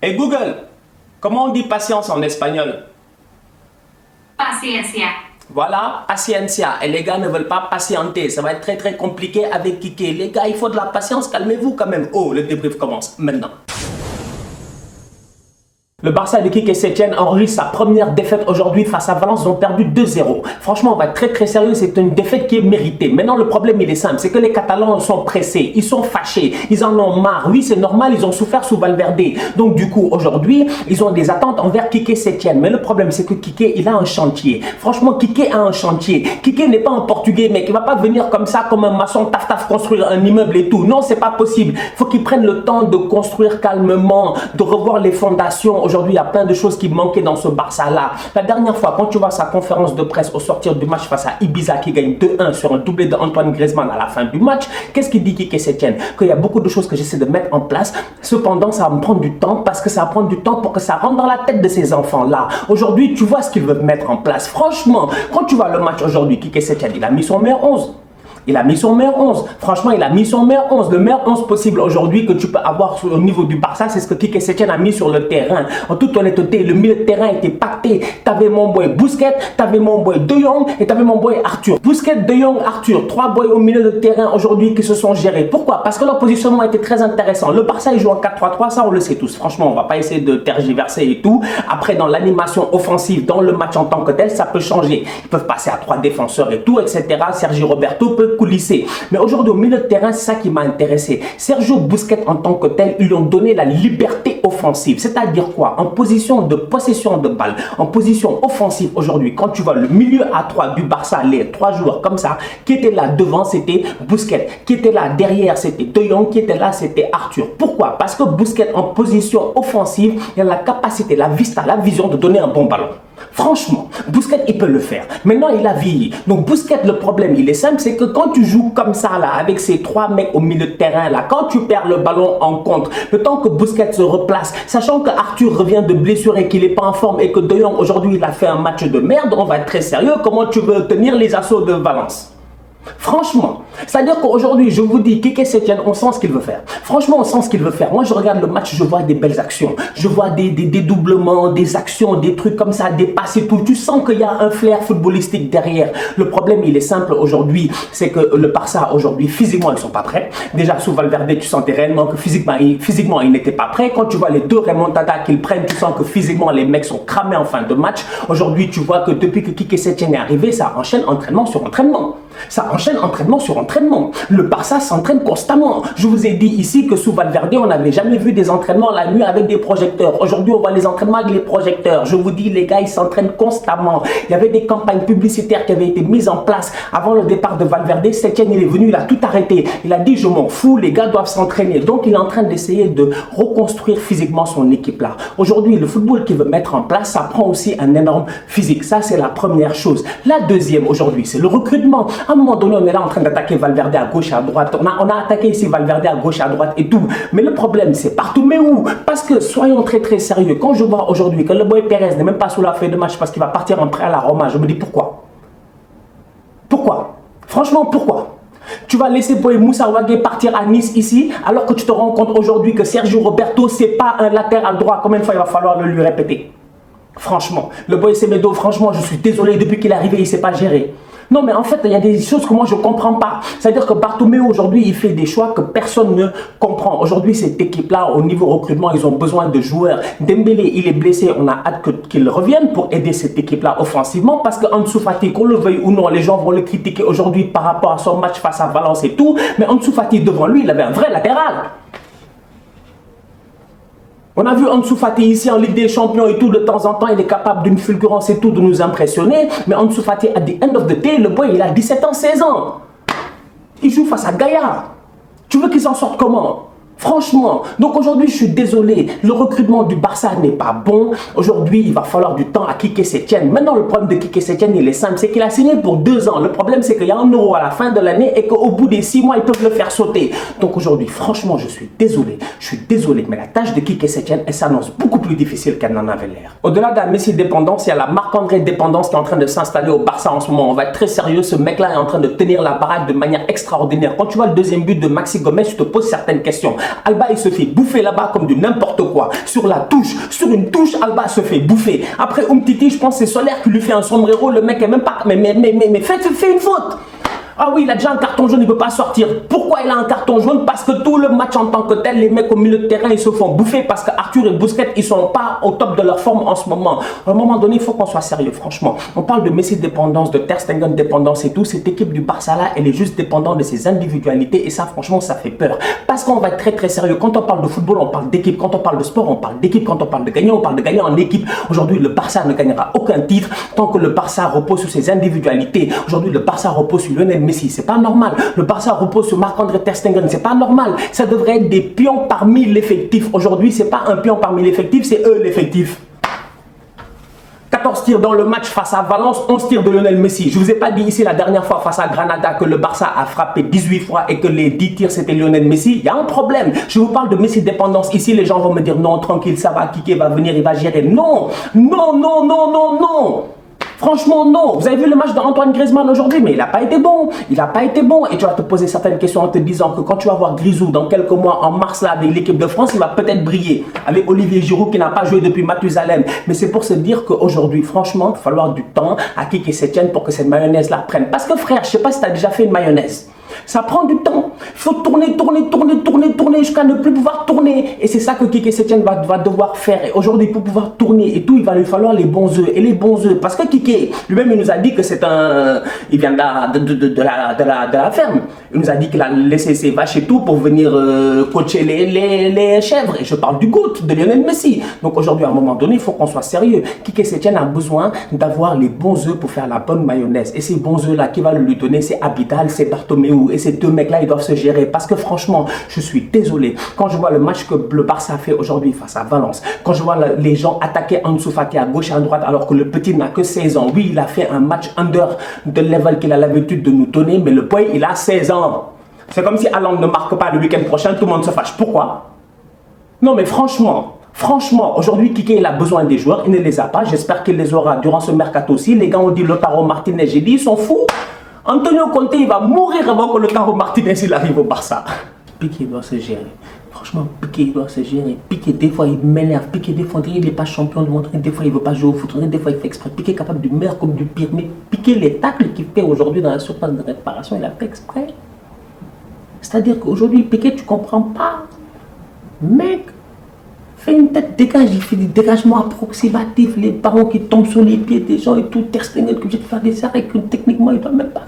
Et Google, comment on dit patience en espagnol? Paciencia. Voilà, paciencia. Et les gars ne veulent pas patienter. Ça va être très compliqué avec Kike. Les gars, il faut de la patience. Calmez-vous quand même. Oh, le débrief commence maintenant. Le Barça de Quique Setién enregistre sa première défaite aujourd'hui face à Valence. Ils ont perdu 2-0. Franchement, on va être très sérieux. C'est une défaite qui est méritée. Maintenant, le problème, il est simple. C'est que les Catalans sont pressés. Ils sont fâchés. Ils en ont marre. Oui, c'est normal. Ils ont souffert sous Valverde. Donc, du coup, aujourd'hui, ils ont des attentes envers Quique Setién. Mais le problème, c'est que Quique, il a un chantier. Franchement, Quique a un chantier. Quique n'est pas un Portugais, mec. Il va pas venir comme ça, comme un maçon, taf, construire un immeuble et tout. Non, c'est pas possible. Il faut qu'il prenne le temps de construire calmement, de revoir les fondations. Aujourd'hui, il y a plein de choses qui manquaient dans ce Barça-là. La dernière fois, quand tu vois sa conférence de presse au sortir du match face à Ibiza qui gagne 2-1 sur un doublé d'Antoine Griezmann à la fin du match, qu'est-ce qu'il dit Quique Setién? Qu'il y a beaucoup de choses que j'essaie de mettre en place. Cependant, ça va me prendre du temps parce que ça va prendre du temps pour que ça rentre dans la tête de ces enfants-là. Aujourd'hui, tu vois ce qu'ils veulent mettre en place. Franchement, quand tu vois le match aujourd'hui, Quique Setién, il a mis son meilleur 11. Il a mis son meilleur 11. Franchement, il a mis son meilleur 11. Le meilleur 11 possible aujourd'hui que tu peux avoir au niveau du Barça, c'est ce que Quique Setién a mis sur le terrain. En toute honnêteté, le milieu de terrain était pacté. T'avais mon boy Busquets, t'avais mon boy De Jong et t'avais mon boy Arthur. Busquets, De Jong, Arthur. 3 boys au milieu de terrain aujourd'hui qui se sont gérés. Pourquoi? Parce que leur positionnement était très intéressant. Le Barça, il joue en 4-3-3, ça on le sait tous. Franchement, on va pas essayer de tergiverser et tout. Après, dans l'animation offensive, dans le match en tant que tel, ça peut changer. Ils peuvent passer à 3 défenseurs et tout, etc. Sergi Roberto peut coulisser. Mais aujourd'hui, au milieu de terrain, c'est ça qui m'a intéressé. Sergio Busquets, en tant que tel, ils lui ont donné la liberté offensive. C'est-à-dire quoi? En position de possession de balle, en position offensive aujourd'hui, quand tu vois le milieu à 3 du Barça, les 3 joueurs comme ça, qui étaient là devant, c'était Busquets. Qui était là derrière, c'était De Jong. Qui était là, c'était Arthur. Pourquoi? Parce que Busquets, en position offensive, il a la capacité, la vista, la vision de donner un bon ballon. Franchement, Busquets, il peut le faire. Maintenant, il a vieilli. Donc, Busquets, le problème, il est simple, c'est que quand tu joues comme ça, là, avec ces 3 mecs au milieu de terrain, là, quand tu perds le ballon en contre, le temps que Busquets se replace, sachant que Arthur revient de blessure et qu'il n'est pas en forme et que De Jong, aujourd'hui, il a fait un match de merde, on va être très sérieux. Comment tu veux tenir les assauts de Valence? Franchement, c'est-à-dire qu'aujourd'hui, je vous dis, Quique Setién, on sent ce qu'il veut faire. Franchement, on sent ce qu'il veut faire. Moi, je regarde le match, je vois des belles actions. Je vois des dédoublements, des actions, des trucs comme ça, des passes et tout. Tu sens qu'il y a un flair footballistique derrière. Le problème, il est simple aujourd'hui, c'est que le Barça, aujourd'hui, physiquement, ils ne sont pas prêts. Déjà, sous Valverde, tu sentais réellement que physiquement, ils n'étaient pas prêts. Quand tu vois les 2 remontadas qu'ils prennent, tu sens que physiquement, les mecs sont cramés en fin de match. Aujourd'hui, tu vois que depuis que Quique Setién est arrivé, ça enchaîne entraînement sur entraînement. Ça enchaîne entraînement sur entraînement. Le Barça s'entraîne constamment. Je vous ai dit ici que sous Valverde, on n'avait jamais vu des entraînements la nuit avec des projecteurs. Aujourd'hui, on voit les entraînements avec les projecteurs. Je vous dis, les gars, ils s'entraînent constamment. Il y avait des campagnes publicitaires qui avaient été mises en place avant le départ de Valverde. Setién, il est venu, il a tout arrêté. Il a dit, je m'en fous, les gars doivent s'entraîner. Donc, il est en train d'essayer de reconstruire physiquement son équipe là. Aujourd'hui, le football qu'il veut mettre en place, ça prend aussi un énorme physique. Ça, c'est la première chose. La deuxième aujourd'hui, c'est le recrutement. À un moment donné, on est là en train d'attaquer Valverde à gauche et à droite. On a attaqué ici Valverde à gauche et à droite et tout. Mais le problème, c'est partout. Mais où? Parce que, soyons très sérieux. Quand je vois aujourd'hui que le boy Pérez n'est même pas sous la feuille de match parce qu'il va partir en prêt à la Roma, je me dis pourquoi? Pourquoi? Franchement, pourquoi? Tu vas laisser boy Moussa Wagué partir à Nice ici, alors que tu te rends compte aujourd'hui que Sergio Roberto, c'est pas un latéral droit. Combien de fois il va falloir le lui répéter? Franchement, le boy Semedo, franchement, je suis désolé, depuis qu'il est arrivé, il ne s'est pas géré. Non, mais en fait, il y a des choses que moi, je ne comprends pas. C'est-à-dire que Bartomeu, aujourd'hui, il fait des choix que personne ne comprend. Aujourd'hui, cette équipe-là, au niveau recrutement, ils ont besoin de joueurs. Dembélé, il est blessé. On a hâte qu'il revienne pour aider cette équipe-là offensivement. Parce qu'Ansu Fati, qu'on le veuille ou non, les gens vont le critiquer aujourd'hui par rapport à son match face à Valence et tout. Mais Ansu Fati, devant lui, il avait un vrai latéral. On a vu Ansu Fati ici en Ligue des Champions et tout, de temps en temps, il est capable d'une fulgurance et tout, de nous impressionner. Mais Ansu Fati, at the end of the day, le boy, il a 17 ans, 16 ans. Il joue face à Gaïa. Tu veux qu'il s'en sorte comment? Franchement, donc aujourd'hui, je suis désolé, le recrutement du Barça n'est pas bon. Aujourd'hui, il va falloir du temps à Quique Setién. Maintenant, le problème de Quique Setién, il est simple, c'est qu'il a signé pour 2 ans. Le problème, c'est qu'il y a un euro à la fin de l'année et qu'au bout des 6 mois, ils peuvent le faire sauter. Donc aujourd'hui, franchement, je suis désolé, mais la tâche de Quique Setién, elle s'annonce beaucoup plus difficile qu'elle n'en avait l'air. Au-delà de la Messi dépendance, il y a la Marc-André dépendance qui est en train de s'installer au Barça en ce moment. On va être très sérieux, ce mec-là est en train de tenir la baraque de manière extraordinaire. Quand tu vois le deuxième but de Maxi Gomez, tu te poses certaines questions. Alba, il se fait bouffer là-bas comme du n'importe quoi. Sur la touche, sur une touche, Alba se fait bouffer. Après, Umtiti, je pense que c'est Solaire qui lui fait un sombrero. Le mec est même pas... Mais fais une faute. Ah oui, il a déjà un carton jaune, il ne peut pas sortir. Pourquoi il a un carton jaune? Parce que tout le match en tant que tel, les mecs au milieu de terrain, ils se font bouffer parce qu'Arthur et Busquets, ils ne sont pas au top de leur forme en ce moment. À un moment donné, il faut qu'on soit sérieux, franchement. On parle de Messi dépendance, de Ter Stegen dépendance et tout. Cette équipe du Barça là, elle est juste dépendante de ses individualités et ça, franchement, ça fait peur. Parce qu'on va être très sérieux. Quand on parle de football, on parle d'équipe. Quand on parle de sport, on parle d'équipe. Quand on parle de gagner, on parle de gagner en équipe. Aujourd'hui, le Barça ne gagnera aucun titre tant que le Barça repose sur ses individualités. Aujourd'hui, le Barça repose sur Lionel Messi. C'est pas normal. Le Barça repose sur Marc-André Ter Stegen. C'est pas normal. Ça devrait être des pions parmi l'effectif. Aujourd'hui, c'est pas un pion parmi l'effectif, c'est eux l'effectif. 14 tirs dans le match face à Valence, 11 tirs de Lionel Messi. Je vous ai pas dit ici la dernière fois face à Granada que le Barça a frappé 18 fois et que les 10 tirs c'était Lionel Messi. Il y a un problème. Je vous parle de Messi dépendance. Ici, les gens vont me dire non, tranquille, ça va, Kike va venir, il va gérer. Non, non, non, non, non, non. Franchement, non. Vous avez vu le match d'Antoine Griezmann aujourd'hui, mais il n'a pas été bon. Il n'a pas été bon. Et tu vas te poser certaines questions en te disant que quand tu vas voir Grisou dans quelques mois en mars là, avec l'équipe de France, il va peut-être briller. Avec Olivier Giroud qui n'a pas joué depuis Mathusalem. Mais c'est pour se dire qu'aujourd'hui, franchement, il va falloir du temps à Kike Setien pour que cette mayonnaise là prenne. Parce que frère, je ne sais pas si tu as déjà fait une mayonnaise. Ça prend du temps. Il faut tourner jusqu'à ne plus pouvoir tourner. Et c'est ça que Kike Setien va devoir faire. Et aujourd'hui, pour pouvoir tourner et tout, il va lui falloir les bons œufs. Et les bons œufs. Parce que Kike, lui-même, il nous a dit que c'est un... Il vient de la ferme. Il nous a dit qu'il a laissé ses vaches et tout pour venir coacher les chèvres. Et je parle du GOAT, de Lionel Messi. Donc aujourd'hui, à un moment donné, il faut qu'on soit sérieux. Kike Setien a besoin d'avoir les bons œufs pour faire la bonne mayonnaise. Et ces bons œufs-là, qui va lui donner, c'est Abidal, c'est Bartomeu. Et ces deux mecs-là, ils doivent se gérer. Parce que franchement, je suis désolé. Quand je vois le match que le Barça a fait aujourd'hui face à Valence, quand je vois les gens attaquer Ansu Fati à gauche et à droite, alors que le petit n'a que 16 ans. Oui, il a fait un match under de level qu'il a l'habitude de nous donner, mais le boy, il a 16 ans. C'est comme si Haaland ne marque pas le week-end prochain, tout le monde se fâche. Pourquoi? Non, mais franchement, aujourd'hui, Kike, il a besoin des joueurs. Il ne les a pas. J'espère qu'il les aura durant ce mercato aussi. Les gars ont dit Lautaro Martinez. J'ai dit, ils sont fous. Antonio Conte, il va mourir avant que Lautaro Martinez il arrive au Barça. Piqué doit se gérer. Franchement, Piqué doit se gérer. Piqué, des fois, il m'énerve. Piqué, des fois, il n'est pas champion de monde. Des fois, il ne veut pas jouer au foot. Des fois, il fait exprès. Piqué est capable du meilleur comme du pire. Mais Piqué, les tacles qu'il fait aujourd'hui dans la surface de réparation, il a fait exprès. C'est-à-dire qu'aujourd'hui, Piqué, tu ne comprends pas. Mec, fais une tête, dégage. Il fait des dégagements approximatifs. Les ballons qui tombent sur les pieds des gens et tout. Ter Stegen qui vient de faire des arrêts que techniquement, il ne doit même pas.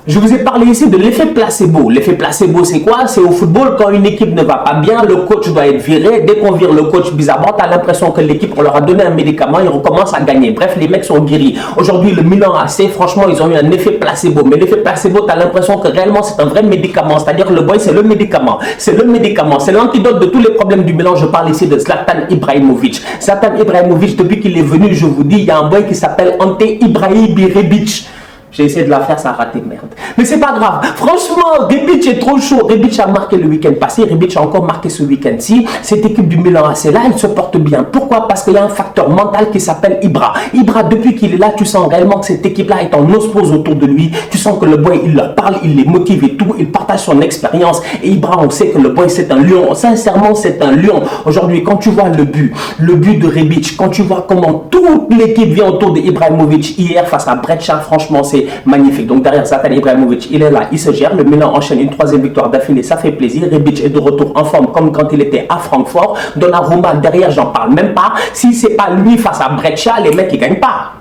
Je vous ai parlé ici de l'effet placebo. L'effet placebo, c'est quoi? C'est au football, quand une équipe ne va pas bien, le coach doit être viré. Dès qu'on vire le coach, bizarrement, tu as l'impression que l'équipe, on leur a donné un médicament, ils recommencent à gagner. Bref, les mecs sont guéris. Aujourd'hui, le Milan AC, franchement, ils ont eu un effet placebo. Mais l'effet placebo, tu as l'impression que réellement, c'est un vrai médicament. C'est-à-dire que le boy, c'est le médicament. C'est le médicament. C'est l'antidote de tous les problèmes du Milan. Je parle ici de Zlatan Ibrahimovic. Zlatan Ibrahimovic, depuis qu'il est venu, je vous dis, il y a un boy qui s'appelle Ante Ibrahimovic. J'ai essayé de la faire, ça a raté, merde. Mais c'est pas grave. Franchement, Rebic est trop chaud. Rebic a marqué le week-end passé. Rebic a encore marqué ce week-end-ci. Cette équipe du Milan AC là, elle se porte bien. Pourquoi? Parce qu'il y a un facteur mental qui s'appelle Ibra. Ibra, depuis qu'il est là, tu sens réellement que cette équipe-là est en osmose autour de lui. Tu sens que le boy, il leur parle, il les motive et tout. Il partage son expérience. Et Ibra, on sait que le boy, c'est un lion. Sincèrement, c'est un lion. Aujourd'hui, quand tu vois le but de Rebic, quand tu vois comment toute l'équipe vient autour de Ibrahimovic hier face à Breccia, franchement, c'est magnifique. Donc derrière Zlatan Ibrahimovic, il est là, il se gère. Le Milan enchaîne une troisième victoire d'affilée, ça fait plaisir. Rebic est de retour en forme comme quand il était à Francfort. Donnarumma derrière, j'en parle même pas. Si c'est pas lui face à Breccia, les mecs ils gagnent pas.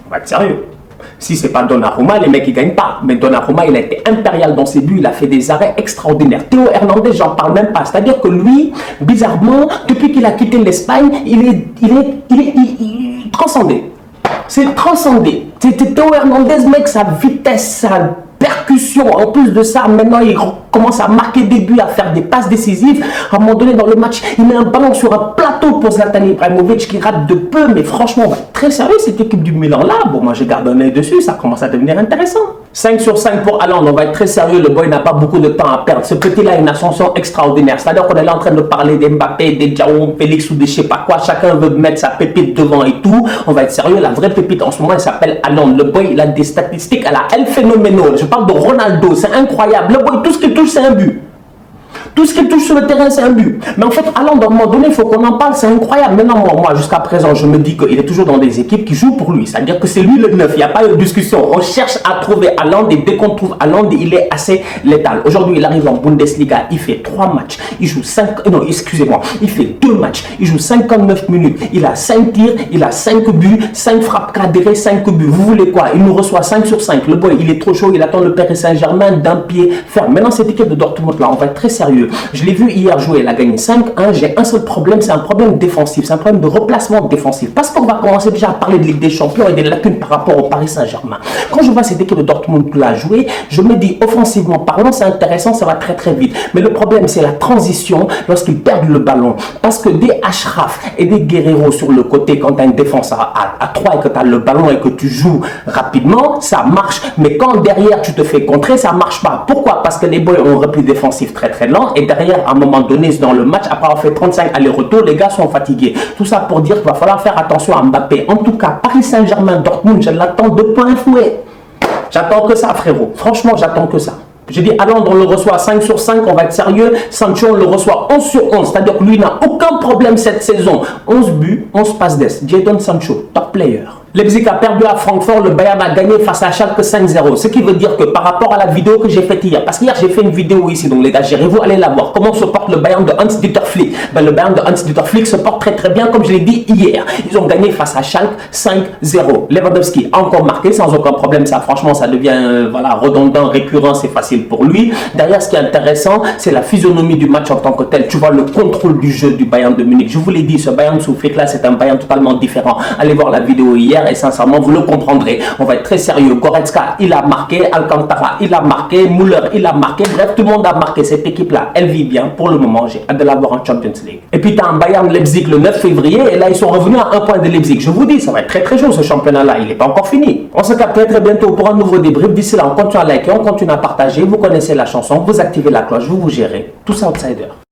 On va être sérieux. Si c'est pas Donnarumma, les mecs ils gagnent pas. Mais Donnarumma, il a été impérial dans ses buts, il a fait des arrêts extraordinaires. Théo Hernandez, j'en parle même pas. C'est-à-dire que lui, bizarrement, depuis qu'il a quitté l'Espagne, il est transcendé. C'est transcendé. C'était Théo Hernandez, mec, sa vitesse, sa percussion. En plus de ça, maintenant, il commence à marquer des buts, à faire des passes décisives. À un moment donné, dans le match, il met un ballon sur un plateau pour Zlatan Ibrahimovic qui rate de peu. Mais franchement, on va être très sérieux, cette équipe du Milan-là. Bon, moi, je garde un œil dessus. Ça commence à devenir intéressant. 5 sur 5 pour Haaland. On va être très sérieux. Le boy n'a pas beaucoup de temps à perdre. Ce petit-là a une ascension extraordinaire. C'est-à-dire qu'on est là en train de parler des Mbappé, des Diao, Félix ou des je sais pas quoi. Chacun veut mettre sa pépite devant et tout. On va être sérieux. La vraie pépite en ce moment, elle s'appelle Haaland. Le boy, il a des statistiques à la El Phénoménal. Je parle de Ronaldo. C'est incroyable. Le boy, tout ce qu'il touche, c'est un but. Tout ce qu'il touche sur le terrain, c'est un but. Mais en fait, Haaland, à un moment donné, il faut qu'on en parle, c'est incroyable. Maintenant, moi jusqu'à présent, je me dis qu'il est toujours dans des équipes qui jouent pour lui. C'est-à-dire que c'est lui le 9, il n'y a pas de discussion. On cherche à trouver Haaland et dès qu'on trouve Haaland, il est assez létal. Aujourd'hui, il arrive en Bundesliga, il fait 3 matchs, il joue 5, non, excusez-moi, il fait 2 matchs, il joue 59 minutes, il a 5 tirs, il a 5 buts, 5 frappes cadrées, 5 buts. Vous voulez quoi? Il nous reçoit 5 sur 5. Le boy, il est trop chaud, il attend le Paris Saint-Germain d'un pied ferme. Maintenant, cette équipe de Dortmund là, on va être très sérieux. Je l'ai vu hier jouer, il a gagné 5-1. J'ai un seul problème, c'est un problème défensif, c'est un problème de replacement défensif. Parce qu'on va commencer déjà à parler de Ligue des Champions et des lacunes par rapport au Paris Saint-Germain. Quand je vois cette équipe de Dortmund là jouer, je me dis offensivement parlant, c'est intéressant, ça va très très vite. Mais le problème, c'est la transition lorsqu'ils perdent le ballon. Parce que des Achraf et des Guerrero sur le côté, quand tu as une défense à 3 et que tu as le ballon et que tu joues rapidement, ça marche. Mais quand derrière tu te fais contrer, ça marche pas. Pourquoi? Parce que les boys ont un repli défensif très très lent et derrière, à un moment donné, dans le match, après avoir fait 35 allers-retours, les gars sont fatigués. Tout ça pour dire qu'il va falloir faire attention à Mbappé. En tout cas, Paris Saint-Germain, Dortmund, je l'attends de plein fouet. J'attends que ça, frérot. Franchement, j'attends que ça. Je dis, Haaland, on le reçoit 5 sur 5, on va être sérieux. Sancho, on le reçoit 11 sur 11. C'est-à-dire que lui n'a aucun problème cette saison. 11 buts, 11 passes d'ess. Jadon Sancho, top player. Leipzig a perdu à Francfort, le Bayern a gagné face à Schalke 5-0. Ce qui veut dire que par rapport à la vidéo que j'ai faite hier, parce qu'hier j'ai fait une vidéo ici, donc les gars, gérez-vous, allez la voir. Comment se porte le Bayern de Hans-Dieter Flick? Ben, le Bayern de Hans-Dieter Flick se porte très très bien, comme je l'ai dit hier. Ils ont gagné face à Schalke 5-0. Lewandowski a encore marqué sans aucun problème. Ça, franchement, ça devient voilà, redondant, récurrent, c'est facile pour lui. Derrière, ce qui est intéressant, c'est la physionomie du match en tant que tel. Tu vois le contrôle du jeu du Bayern de Munich. Je vous l'ai dit, ce Bayern sous Flick là, c'est un Bayern totalement différent. Allez voir la vidéo hier et sincèrement, vous le comprendrez. On va être très sérieux. Goretzka, il a marqué. Alcantara, il a marqué. Müller, il a marqué. Bref, tout le monde a marqué. Cette équipe-là, elle vit bien. Pour le moment, j'ai hâte de la voir en Champions League. Et puis, tu as un Bayern Leipzig le 9 février. Et là, ils sont revenus à 1 point de Leipzig. Je vous dis, ça va être très très chaud ce championnat-là. Il n'est pas encore fini. On se capte très bientôt pour un nouveau débrief. D'ici là, on continue à liker, on continue à partager. Vous connaissez la chanson. Vous activez la cloche. Vous gérez. Tous outsiders.